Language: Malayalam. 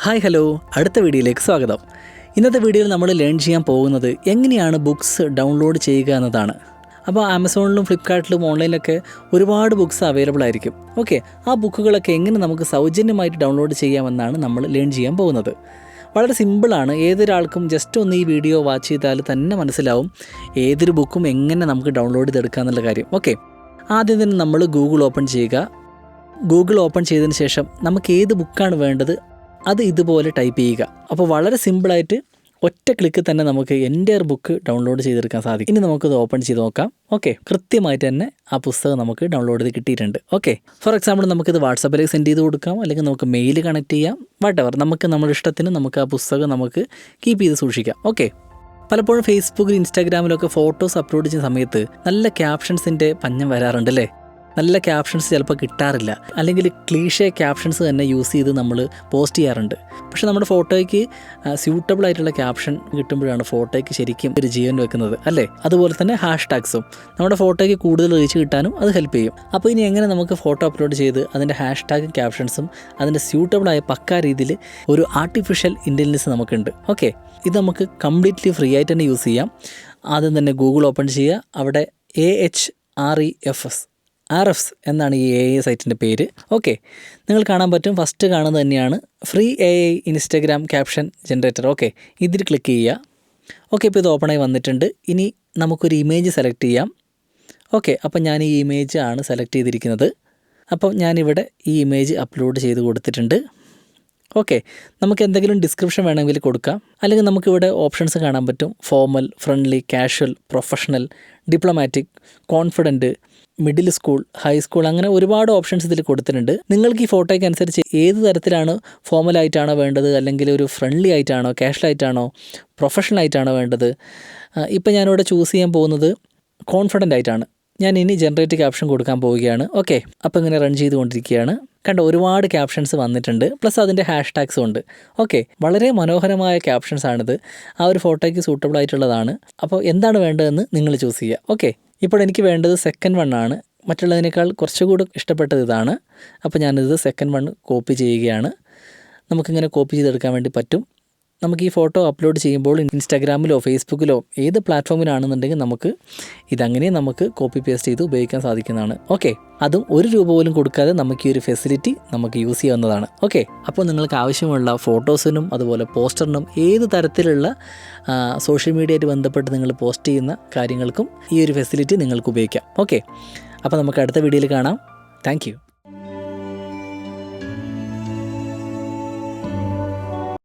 ഹായ് ഹലോ, അടുത്ത വീഡിയോയിലേക്ക് സ്വാഗതം. ഇന്നത്തെ വീഡിയോയിൽ നമ്മൾ ലേൺ ചെയ്യാൻ പോകുന്നത് എങ്ങനെയാണ് ബുക്സ് ഡൗൺലോഡ് ചെയ്യുക എന്നതാണ്. അപ്പോൾ ആമസോണിലും ഫ്ലിപ്കാർട്ടിലും ഓൺലൈനിലൊക്കെ ഒരുപാട് ബുക്സ് അവൈലബിൾ ആയിരിക്കും. ഓക്കെ, ആ ബുക്കുകളൊക്കെ എങ്ങനെ നമുക്ക് സൗജന്യമായിട്ട് ഡൗൺലോഡ് ചെയ്യാമെന്നാണ് നമ്മൾ ലേൺ ചെയ്യാൻ പോകുന്നത്. വളരെ സിമ്പിളാണ്. ഏതൊരാൾക്കും ജസ്റ്റ് ഒന്ന് ഈ വീഡിയോ വാച്ച് ചെയ്താൽ തന്നെ മനസ്സിലാവും ഏതൊരു ബുക്കും എങ്ങനെ നമുക്ക് ഡൗൺലോഡ് ചെയ്തെടുക്കുക എന്നുള്ള കാര്യം. ഓക്കെ, ആദ്യം തന്നെ നമ്മൾ ഗൂഗിൾ ഓപ്പൺ ചെയ്യുക. ഗൂഗിൾ ഓപ്പൺ ചെയ്തതിന് ശേഷം നമുക്ക് ഏത് ബുക്കാണ് വേണ്ടത് അത് ഇതുപോലെ ടൈപ്പ് ചെയ്യുക. അപ്പോൾ വളരെ സിമ്പിളായിട്ട് ഒറ്റ ക്ലിക്ക് തന്നെ നമുക്ക് എൻ്റയർ ബുക്ക് ഡൗൺലോഡ് ചെയ്തെടുക്കാൻ സാധിക്കും. ഇനി നമുക്കത് ഓപ്പൺ ചെയ്ത് നോക്കാം. ഓക്കെ, കൃത്യമായിട്ട് തന്നെ ആ പുസ്തകം നമുക്ക് ഡൗൺലോഡ് ചെയ്ത് കിട്ടിയിട്ടുണ്ട്. ഓക്കെ, ഫോർ എക്സാമ്പിൾ നമുക്കിത് വാട്സാപ്പിലേക്ക് സെൻഡ് ചെയ്ത് കൊടുക്കാം, അല്ലെങ്കിൽ നമുക്ക് മെയിൽ കണക്ട് ചെയ്യാം. വാട്ടെവർ, നമുക്ക് നമ്മുടെ ഇഷ്ടത്തിന് നമുക്ക് ആ പുസ്തകം നമുക്ക് കീപ്പ് ചെയ്ത് സൂക്ഷിക്കാം. ഓക്കെ, പലപ്പോഴും ഫേസ്ബുക്കിൽ ഇൻസ്റ്റാഗ്രാമിലൊക്കെ ഫോട്ടോസ് അപ്ലോഡ് ചെയ്യുന്ന സമയത്ത് നല്ല ക്യാപ്ഷൻസിൻ്റെ പഞ്ഞം വരാറുണ്ട് അല്ലേ? നല്ല ക്യാപ്ഷൻസ് ചിലപ്പോൾ കിട്ടാറില്ല, അല്ലെങ്കിൽ ക്ലീഷേ ക്യാപ്ഷൻസ് തന്നെ യൂസ് ചെയ്ത് നമ്മൾ പോസ്റ്റ് ചെയ്യാറുണ്ട്. പക്ഷേ നമ്മുടെ ഫോട്ടോയ്ക്ക് സ്യൂട്ടബിൾ ആയിട്ടുള്ള ക്യാപ്ഷൻ കിട്ടുമ്പോഴാണ് ഫോട്ടോയ്ക്ക് ശരിക്കും ഒരു ജീവൻ വെക്കുന്നത് അല്ലേ? അതുപോലെ തന്നെ ഹാഷ്ടാഗ്സും നമ്മുടെ ഫോട്ടോയ്ക്ക് കൂടുതൽ റീച്ച് കിട്ടാനും അത് ഹെൽപ്പ് ചെയ്യും. അപ്പോൾ ഇനി എങ്ങനെ നമുക്ക് ഫോട്ടോ അപ്ലോഡ് ചെയ്ത് അതിൻ്റെ ഹാഷ്ടാഗും ക്യാപ്ഷൻസും അതിൻ്റെ സ്യൂട്ടബിളായ പക്കാ രീതിയിൽ ഒരു ആർട്ടിഫിഷ്യൽ ഇൻ്റലിജൻസ് നമുക്കുണ്ട്. ഓക്കെ, ഇത് നമുക്ക് കംപ്ലീറ്റ്ലി ഫ്രീ ആയിട്ട് തന്നെ യൂസ് ചെയ്യാം. ആദ്യം തന്നെ ഗൂഗിൾ ഓപ്പൺ ചെയ്യുക. അവിടെ RFs എന്നാണ് ഈ AI സൈറ്റിൻ്റെ പേര്. ഓക്കെ, നിങ്ങൾ കാണാൻ പറ്റും, ഫസ്റ്റ് കാണുന്നത് തന്നെയാണ് free AI Instagram caption generator. Okay, ഇതിൽ ക്ലിക്ക് ചെയ്യുക. ഓക്കെ, ഇപ്പോൾ ഇത് ഓപ്പണായി വന്നിട്ടുണ്ട്. ഇനി നമുക്കൊരു ഇമേജ് സെലക്ട് ചെയ്യാം. ഓക്കെ, അപ്പം ഞാൻ ഈ ഇമേജ് ആണ് സെലക്ട് ചെയ്തിരിക്കുന്നത്. അപ്പം ഞാനിവിടെ ഈ ഇമേജ് അപ്ലോഡ് ചെയ്ത് കൊടുത്തിട്ടുണ്ട്. ഓക്കെ, നമുക്ക് എന്തെങ്കിലും ഡിസ്ക്രിപ്ഷൻ വേണമെങ്കിൽ കൊടുക്കാം, അല്ലെങ്കിൽ നമുക്കിവിടെ ഓപ്ഷൻസ് കാണാൻ പറ്റും. Formal, friendly, casual, professional, diplomatic, confident, middle school, high school, അങ്ങനെ ഒരുപാട് ഓപ്ഷൻസ് ഇതിൽ കൊടുത്തിട്ടുണ്ട്. നിങ്ങൾക്ക് ഈ ഫോട്ടോയ്ക്ക് അനുസരിച്ച് ഏത് തരത്തിലാണ്, ഫോർമലായിട്ടാണോ വേണ്ടത്, അല്ലെങ്കിൽ ഒരു ഫ്രണ്ട്ലി ആയിട്ടാണോ, കാഷ്വൽ ആയിട്ടാണോ, പ്രൊഫഷണൽ ആയിട്ടാണോ വേണ്ടത്? ഇപ്പം ഞാനിവിടെ ചൂസ് ചെയ്യാൻ പോകുന്നത് കോൺഫിഡൻ്റ് ആയിട്ടാണ്. ഞാൻ ഇനി ജനറേറ്റ് ക്യാപ്ഷൻ കൊടുക്കാൻ പോവുകയാണ്. ഓക്കെ, അപ്പോൾ ഇങ്ങനെ റൺ ചെയ്തുകൊണ്ടിരിക്കുകയാണ്. കണ്ടോ, ഒരുപാട് ക്യാപ്ഷൻസ് വന്നിട്ടുണ്ട്, പ്ലസ് അതിൻ്റെ ഹാഷ്ടാഗ്സും ഉണ്ട്. ഓക്കെ, വളരെ മനോഹരമായ ക്യാപ്ഷൻസ് ആണിത്. ആ ഒരു ഫോട്ടോയ്ക്ക് സൂട്ടബിൾ ആയിട്ടുള്ളതാണ്. അപ്പോൾ എന്താണ് വേണ്ടതെന്ന് നിങ്ങൾ ചൂസ് ചെയ്യുക. ഓക്കെ, ഇപ്പോൾ എനിക്ക് വേണ്ടത് സെക്കൻഡ് വൺ ആണ്. മറ്റുള്ളതിനേക്കാൾ കുറച്ചുകൂടി ഇഷ്ടപ്പെട്ടത് ഇതാണ്. അപ്പോൾ ഞാനിത് സെക്കൻഡ് വൺ കോപ്പി ചെയ്യുകയാണ്. നമുക്കിങ്ങനെ കോപ്പി ചെയ്തെടുക്കാൻ വേണ്ടി പറ്റും. നമുക്ക് ഈ ഫോട്ടോ അപ്ലോഡ് ചെയ്യുമ്പോൾ ഇൻസ്റ്റാഗ്രാമിലോ ഫേസ്ബുക്കിലോ ഏത് പ്ലാറ്റ്ഫോമിലാണെന്നുണ്ടെങ്കിൽ നമുക്ക് ഇതങ്ങനെ നമുക്ക് കോപ്പി പേസ്റ്റ് ചെയ്ത് ഉപയോഗിക്കാൻ സാധിക്കുന്നതാണ്. ഓക്കെ, അതും ₹1 പോലും കൊടുക്കാതെ നമുക്ക് ഈ ഒരു ഫെസിലിറ്റി നമുക്ക് യൂസ് ചെയ്യാവുന്നതാണ്. ഓക്കെ, അപ്പോൾ നിങ്ങൾക്ക് ആവശ്യമുള്ള ഫോട്ടോസിനും അതുപോലെ പോസ്റ്ററിനും ഏത് തരത്തിലുള്ള സോഷ്യൽ മീഡിയയായിട്ട് ബന്ധപ്പെട്ട് നിങ്ങൾ പോസ്റ്റ് ചെയ്യുന്ന കാര്യങ്ങൾക്കും ഈ ഒരു ഫെസിലിറ്റി നിങ്ങൾക്ക് ഉപയോഗിക്കാം. ഓക്കെ, അപ്പോൾ നമുക്ക് അടുത്ത വീഡിയോയിൽ കാണാം. താങ്ക്